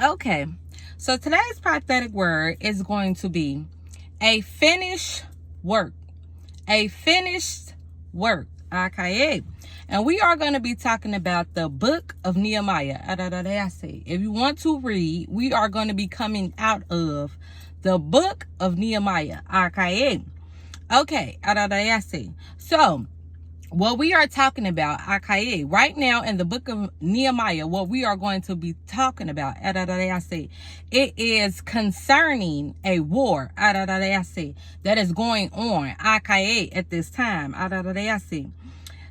Okay, so today's prophetic word is going to be a finished work. A finished work. Okay. And we are going to be talking about the book of Nehemiah. If you want to read, we are going to be coming out of the book of Nehemiah. Okay. So, what we are talking about, right now in the book of Nehemiah, what we are going to be talking about, it is concerning a war, that is going on, at this time,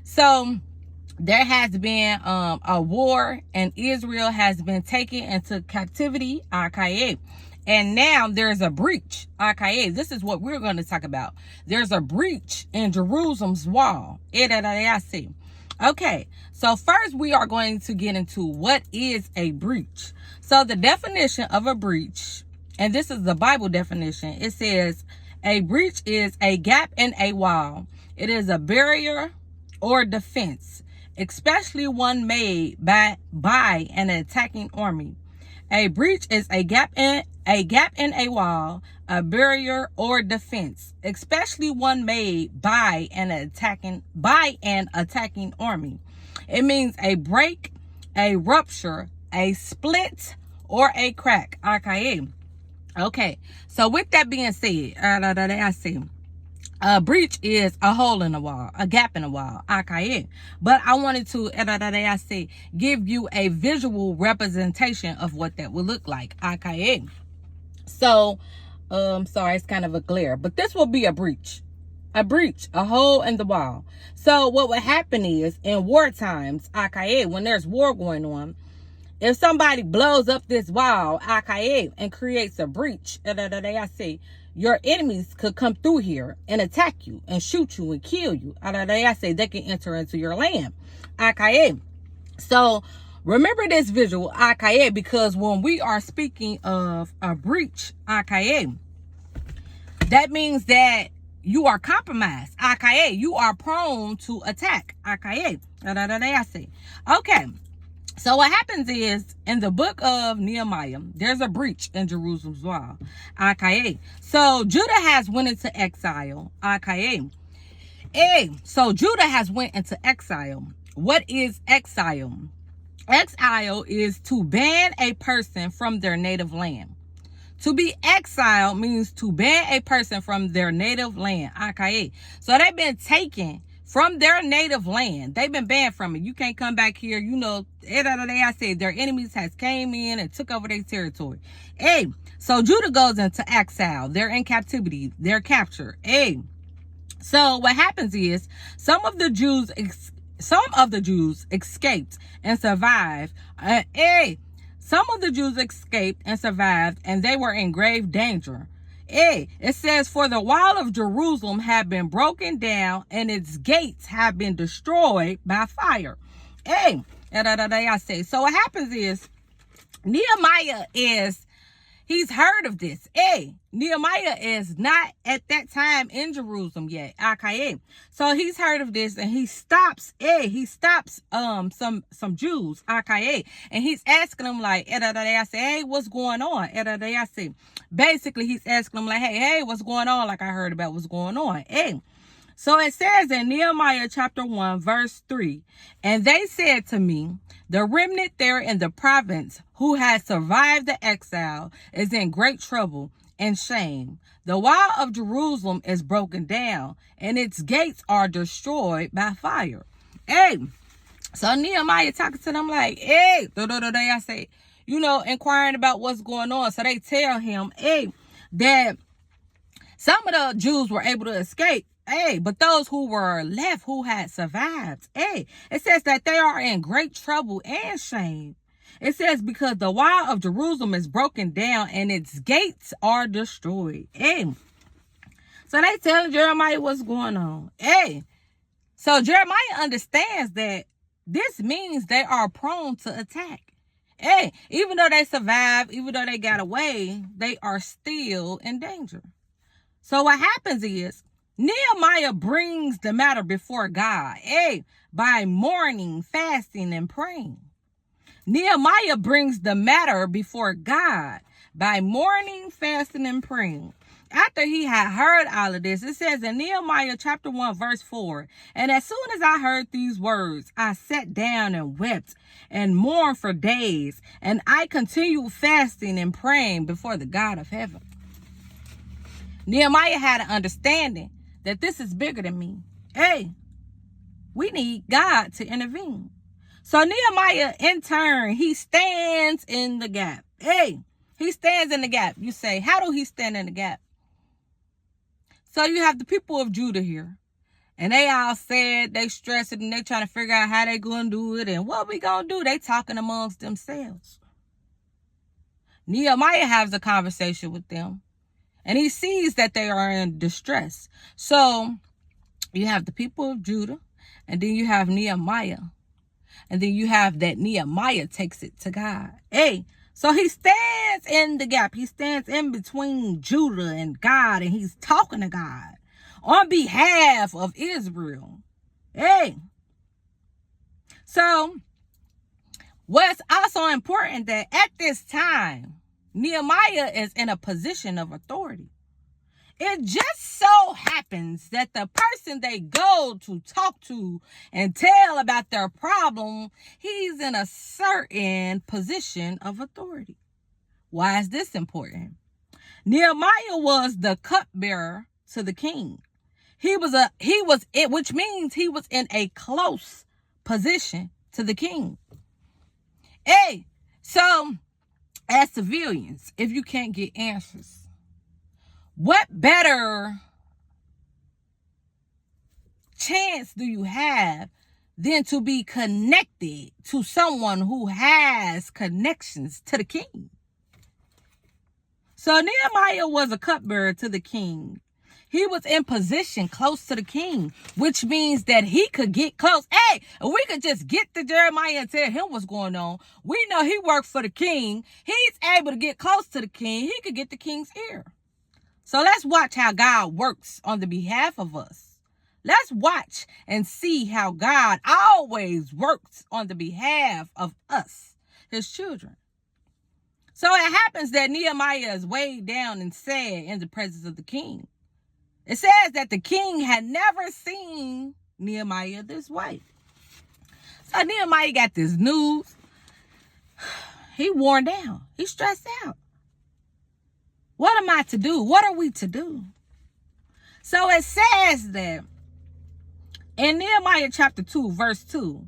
So, there has been a war, and Israel has been taken into captivity, and now there's a breach. This is what we're going to talk about. There's a breach in Jerusalem's wall. Okay, so first we are going to get into what is a breach. So the definition of a breach, and this is the Bible definition, it says a breach is a gap in a wall. It is a barrier or defense, especially one made by an attacking army. A breach is a gap in a wall, a barrier or defense, especially one made by an attacking army. It means a break, a rupture, a split, or a crack. Okay. So with that being said, I see. A breach is a hole in the wall, a gap in the wall. But I wanted to, give you a visual representation of what that would look like. So, sorry, it's kind of a glare, but this will be a breach. A breach, a hole in the wall. So what would happen is, in war times, when there's war going on, if somebody blows up this wall, and creates a breach, your enemies could come through here and attack you and shoot you and kill you. They can enter into your land. So remember this visual, because when we are speaking of a breach, that means that you are compromised. You are prone to attack. Okay. So what happens is, in the book of Nehemiah, there's a breach in Jerusalem's wall. So Judah has went into exile. So Judah has went into exile. What is exile? Exile is to ban a person from their native land. To be exiled means to ban a person from their native land. So they've been taken from their native land. They've been banned from it. You can't come back here. Their enemies has came in and took over their territory. So Judah goes into exile. They're in captivity. They're captured. So what happens is, some of the Jews escaped and survived. Some of the Jews escaped and survived, and they were in grave danger. It says, for the wall of Jerusalem had been broken down, and its gates have been destroyed by fire. So what happens is, Nehemiah he's heard of this. Nehemiah is not at that time in Jerusalem yet. So he's heard of this, and he stops some Jews. And he's asking them like, hey, what's going on? Basically, he's asking them like, hey, what's going on? Like, I heard about what's going on. So it says in Nehemiah chapter 1, verse 3, and they said to me, the remnant there in the province who has survived the exile is in great trouble and shame. The wall of Jerusalem is broken down, and its gates are destroyed by fire. So Nehemiah talking to them like, inquiring about what's going on. So they tell him, that some of the Jews were able to escape. But those who were left, who had survived, it says that they are in great trouble and shame. It says, because the wall of Jerusalem is broken down and its gates are destroyed. So they telling Jeremiah what's going on. So Jeremiah understands that this means they are prone to attack. Even though they survived, even though they got away, they are still in danger. So what happens is, Nehemiah brings the matter before God, by mourning, fasting, and praying. Nehemiah brings the matter before God by mourning, fasting, and praying. After he had heard all of this, it says in Nehemiah chapter 1, verse 4, and as soon as I heard these words, I sat down and wept and mourned for days, and I continued fasting and praying before the God of heaven. Nehemiah had an understanding that this is bigger than me. Hey, we need God to intervene. So Nehemiah, in turn, he stands in the gap. Hey, he stands in the gap. You say, how do he stand in the gap? So you have the people of Judah here. And they all said, they stressed it, and they trying to figure out how they going to do it and what we going to do. They talking amongst themselves. Nehemiah has a conversation with them. And he sees that they are in distress. So you have the people of Judah. And then you have Nehemiah. And then you have that Nehemiah takes it to God. Hey, so he stands in the gap. He stands in between Judah and God. And he's talking to God on behalf of Israel. Hey. So what's also important that at this time, Nehemiah is in a position of authority. It just so happens that the person they go to talk to and tell about their problem, he's in a certain position of authority. Why is this important? Nehemiah was the cupbearer to the king. Which means he was in a close position to the king. Hey, so as civilians, if you can't get answers, what better chance do you have than to be connected to someone who has connections to the king? So Nehemiah was a cupbearer to the king. He was in position close to the king, which means that he could get close. Hey, if we could just get to Jeremiah and tell him what's going on. We know he worked for the king. He's able to get close to the king. He could get the king's ear. So let's watch how God works on the behalf of us. Let's watch and see how God always works on the behalf of us, his children. So it happens that Nehemiah is weighed down and sad in the presence of the king. It says that the king had never seen Nehemiah this way. So Nehemiah got this news. He worn down. He's stressed out. What am I to do? What are we to do? So it says that in Nehemiah chapter 2, verse 2,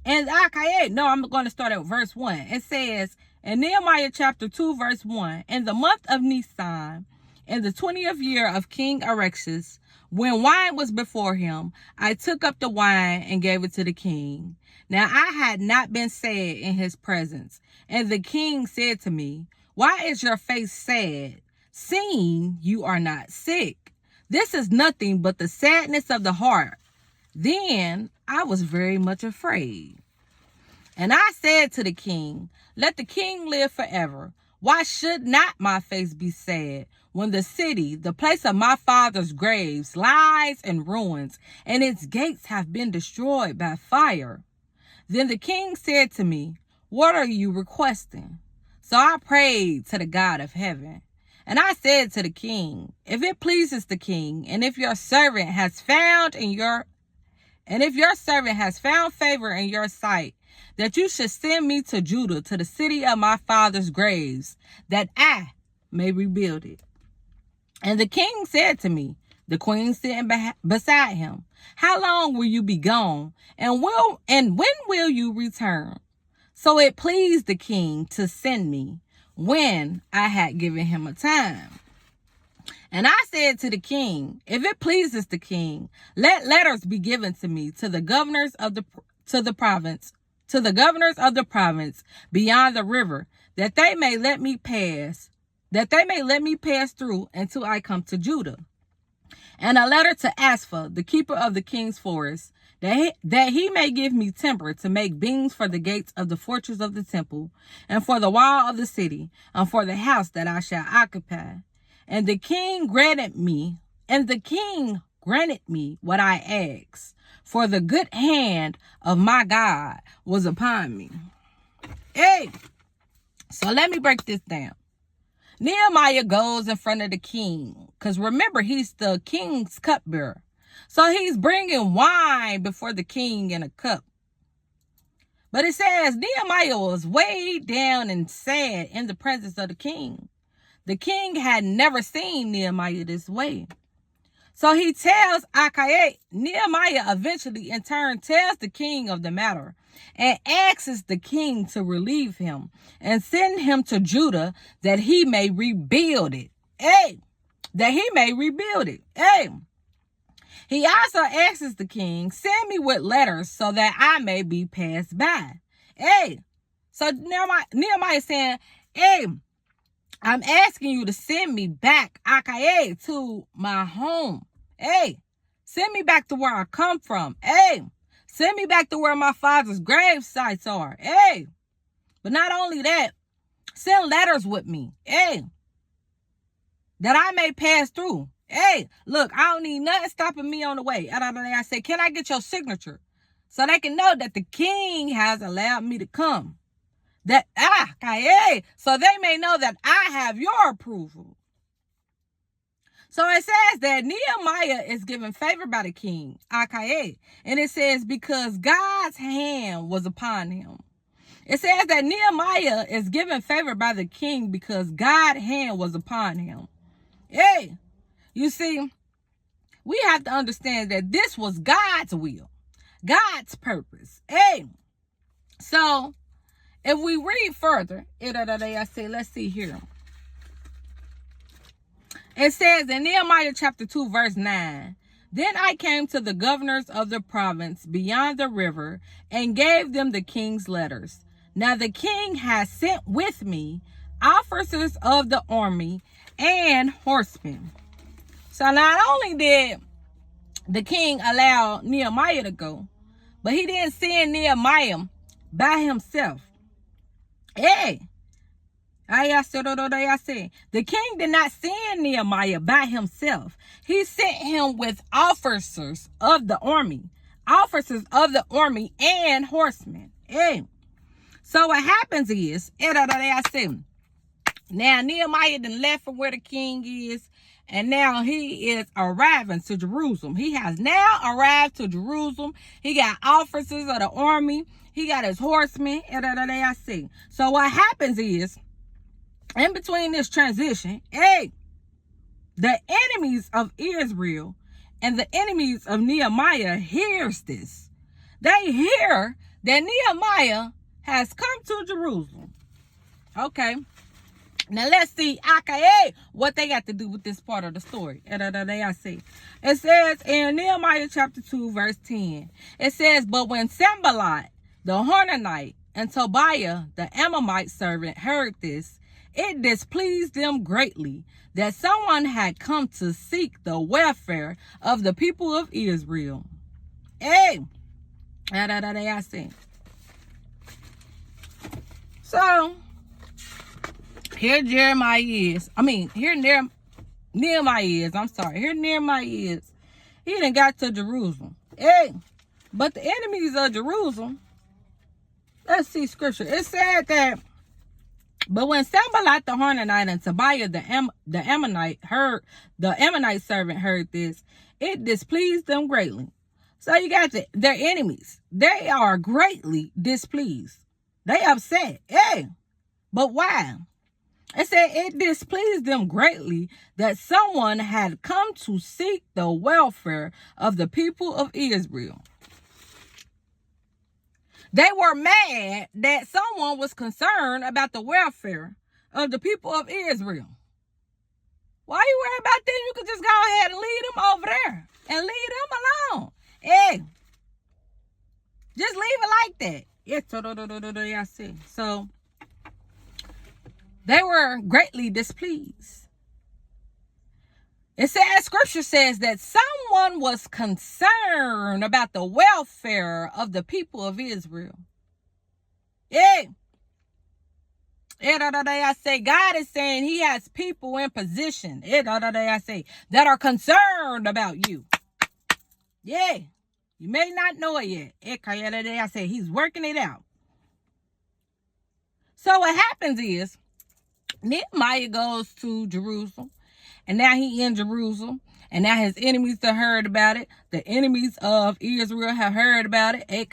and I'm going to start at verse 1. It says in Nehemiah chapter 2, verse 1, in the month of Nisan, in the 20th year of King Artaxerxes, when wine was before him, I took up the wine and gave it to the king. Now I had not been sad in his presence. And the king said to me, why is your face sad, seeing you are not sick? This is nothing but the sadness of the heart. Then I was very much afraid. And I said to the king, let the king live forever. Why should not my face be sad when the city, the place of my father's graves, lies in ruins, and its gates have been destroyed by fire? Then the king said to me, what are you requesting? So I prayed to the God of heaven. And I said to the king, if it pleases the king, and if your servant has found favor in your sight, that you should send me to Judah, to the city of my father's graves, that I may rebuild it. And the king said to me, the queen sitting beside him, how long will you be gone? And when will you return? So it pleased the king to send me when I had given him a time. And I said to the king, if it pleases the king, let letters be given to me to the governors of the province beyond the river, that they may let me pass through until I come to Judah. And a letter to Asaph, the keeper of the king's forest, that he may give me timber to make beams for the gates of the fortress of the temple, and for the wall of the city, and for the house that I shall occupy. And the king granted me what I asked, for the good hand of my God was upon me. Hey, so let me break this down. Nehemiah goes in front of the king. Because remember, he's the king's cupbearer. So he's bringing wine before the king in a cup. But it says Nehemiah was weighed down and sad in the presence of the king. The king had never seen Nehemiah this way. So he tells Akaya. Nehemiah eventually in turn tells the king of the matter and asks the king to relieve him and send him to Judah that he may rebuild it. Hey, that he may rebuild it. Hey. He also asks the king, send me with letters so that I may be passed by. Hey, so Nehemiah is saying, hey, I'm asking you to send me back, Akaya, to my home. Hey, send me back to where I come from. Hey, send me back to where my father's grave sites are. Hey, but not only that, send letters with me. Hey, that I may pass through. Hey, look, I don't need nothing stopping me on the way. I say, can I get your signature? So they can know that the king has allowed me to come. So they may know that I have your approval. So it says that Nehemiah is given favor by the king, and it says because God's hand was upon him. It says that Nehemiah is given favor by the king because God's hand was upon him. Hey, you see, we have to understand that this was God's will, God's purpose. Hey, so if we read further, let's see here. It says in Nehemiah chapter 2, verse 9, then I came to the governors of the province beyond the river and gave them the king's letters. Now the king has sent with me officers of the army and horsemen. So not only did the king allow Nehemiah to go, but he didn't send Nehemiah by himself. Hey, the king did not send Nehemiah by himself. He sent him with officers of the army and horsemen. Hey, so what happens is, now Nehemiah done left from where the king is, and now he is arriving to Jerusalem. He has now arrived to Jerusalem. He got officers of the army. He got his horsemen. So what happens is, in between this transition, hey, the enemies of Israel and the enemies of Nehemiah hears this. They hear that Nehemiah has come to Jerusalem. Okay. Now let's see, what they got to do with this part of the story. It says in Nehemiah chapter 2, verse 10, it says, but when Sanballat, the Horonite, and Tobiah, the Ammonite servant, heard this, it displeased them greatly that someone had come to seek the welfare of the people of Israel. Hey, so here Nehemiah is. Here Nehemiah is. He done got to Jerusalem. Hey, but the enemies of Jerusalem, let's see scripture. It said that, but when Sanballat the Horonite and Tobiah the Ammonite servant heard this, it displeased them greatly. So you got their enemies. They are greatly displeased. They upset. Hey, but why? It said it displeased them greatly that someone had come to seek the welfare of the people of Israel. They were mad that someone was concerned about the welfare of the people of Israel. Why you worry about them? You could just go ahead and leave them over there and leave them alone. Hey, just leave it like that. So they were greatly displeased. It says, scripture says that someone was concerned about the welfare of the people of Israel. Yeah. God is saying he has people in position that are concerned about you. Yeah. You may not know it yet. He's working it out. So what happens is Nehemiah goes to Jerusalem, and now he in Jerusalem, and now his enemies have heard about it. The enemies of Israel have heard about it. They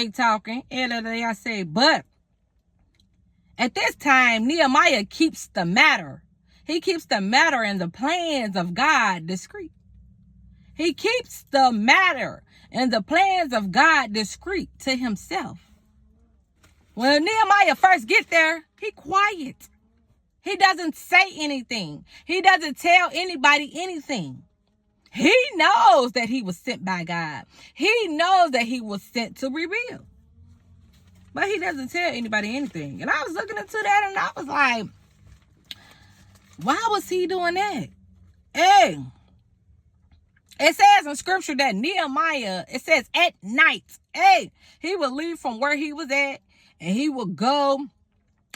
talking. But at this time, Nehemiah keeps the matter. He keeps the matter and the plans of God discreet. He keeps the matter and the plans of God discreet to himself. When Nehemiah first get there, he quiet. He doesn't say anything. He doesn't tell anybody anything. He knows that he was sent by God. He knows that he was sent to rebuild. But he doesn't tell anybody anything. And I was looking into that and I was like, why was he doing that? Hey, it says in scripture that Nehemiah, it says at night, hey, he would leave from where he was at and he would go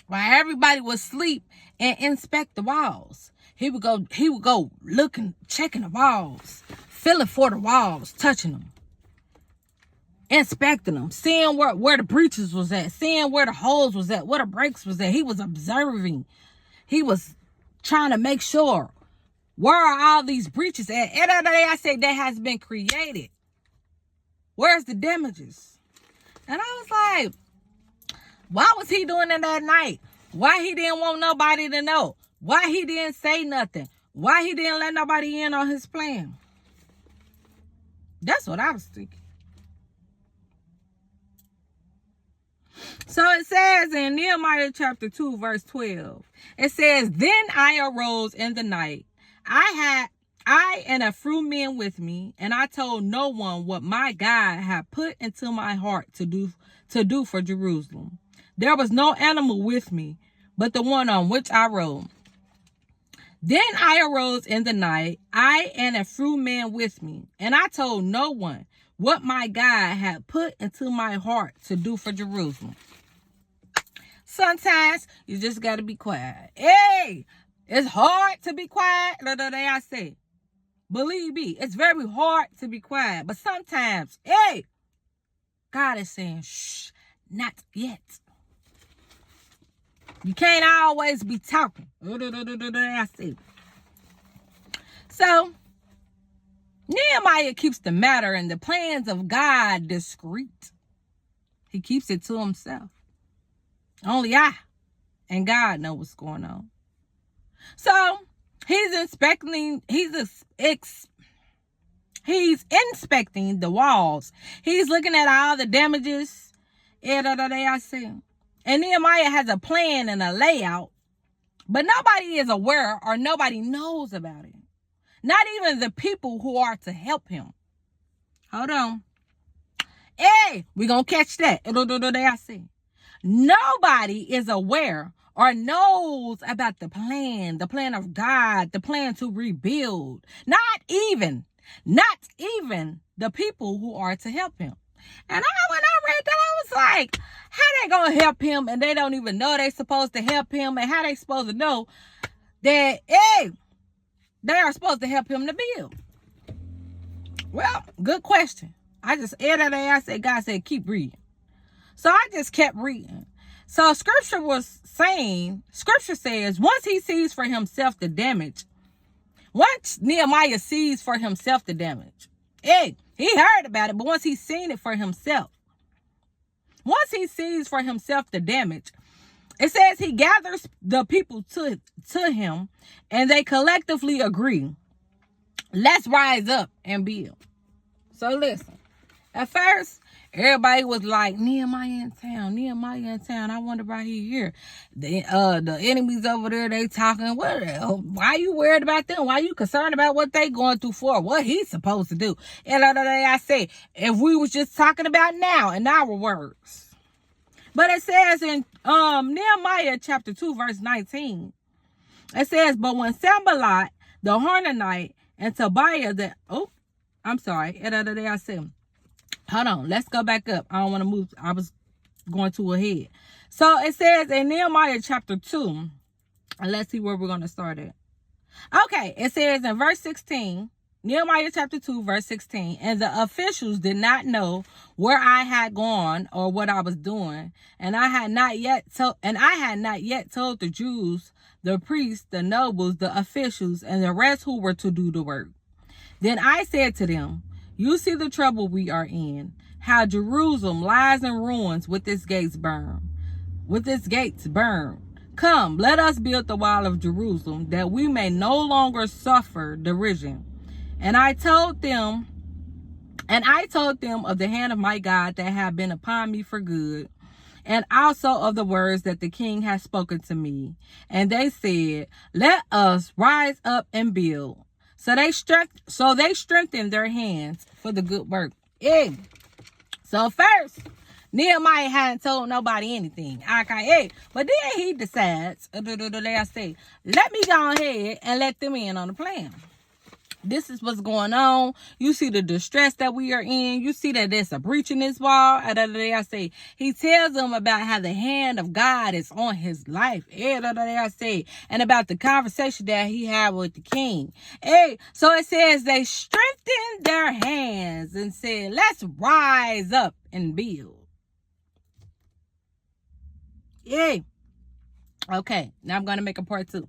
while everybody was asleep and inspect the walls. He would go looking, checking the walls, feeling for the walls, touching them, inspecting them, seeing where the breaches was at, seeing where the holes was at, where the breaks was at. He was observing. He was trying to make sure, where are all these breaches at? And I said that has been created. Where's the damages? And I was like, why was he doing it that night? Why he didn't want nobody to know? Why he didn't say nothing? Why he didn't let nobody in on his plan? That's what I was thinking. So it says in Nehemiah chapter 2, verse 12, it says, then I arose in the night. I and a few men with me, and I told no one what my God had put into my heart to do for Jerusalem. There was no animal with me, but the one on which I rode. Then I arose in the night, I and a few men with me, and I told no one what my God had put into my heart to do for Jerusalem. Sometimes you just got to be quiet. Hey, it's hard to be quiet. I say, believe me, it's very hard to be quiet. But sometimes, hey, God is saying, shh, not yet. You can't always be talking. I say. So, Nehemiah keeps the matter and the plans of God discreet. He keeps it to himself. Only I and God know what's going on. So he's inspecting the walls. He's looking at all the damages. And Nehemiah has a plan and a layout, but nobody is aware or nobody knows about it. Not even the people who are to help him. Hold on. Hey, we're going to catch that. Nobody is aware or knows about the plan of God, the plan to rebuild. Not even the people who are to help him. And when I read that, I was like, how they going to help him and they don't even know they supposed to help him, and how they supposed to know that, hey, they are supposed to help him to build? Well, good question. I said, God said, keep reading. So I just kept reading. So scripture says, once he sees for himself the damage, once Nehemiah sees for himself the damage, hey, he heard about it, but once he's seen it for himself, once he sees for himself the damage, it says he gathers the people to him and they collectively agree, let's rise up and build. So listen, at first, everybody was like, Nehemiah in town. I wonder why he here. The enemies over there, they talking. Why you worried about them? Why you concerned about what they going through for? What he's supposed to do? And I say, if we was just talking about now in our words. But it says in Nehemiah chapter 2, verse 19, it says, but when Sanballat, the Horonite, and Tobiah, I said, hold on, let's go back up. I don't want to move. I was going too ahead. So it says in Nehemiah chapter 2, and let's see where we're going to start at. Okay, it says in verse 16, Nehemiah chapter 2, verse 16. And the officials did not know where I had gone or what I was doing, and I had not yet told the Jews, the priests, the nobles, the officials, and the rest who were to do the work. Then I said to them, you see the trouble we are in, how Jerusalem lies in ruins with its gates burned. Come, let us build the wall of Jerusalem, that we may no longer suffer derision. And I told them of the hand of my God that had been upon me for good, and also of the words that the king has spoken to me. And they said, let us rise up and build. So they strengthened their hands for the good work. Yeah. So first, Nehemiah hadn't told nobody anything. Okay, but then he decides, let me go ahead and let them in on the plan. This is what's going on. You see the distress that we are in. You see that there's a breach in this wall. He tells them about how the hand of God is on his life. And about the conversation that he had with the king. So it says they strengthened their hands and said, let's rise up and build. Okay, now I'm going to make a part 2.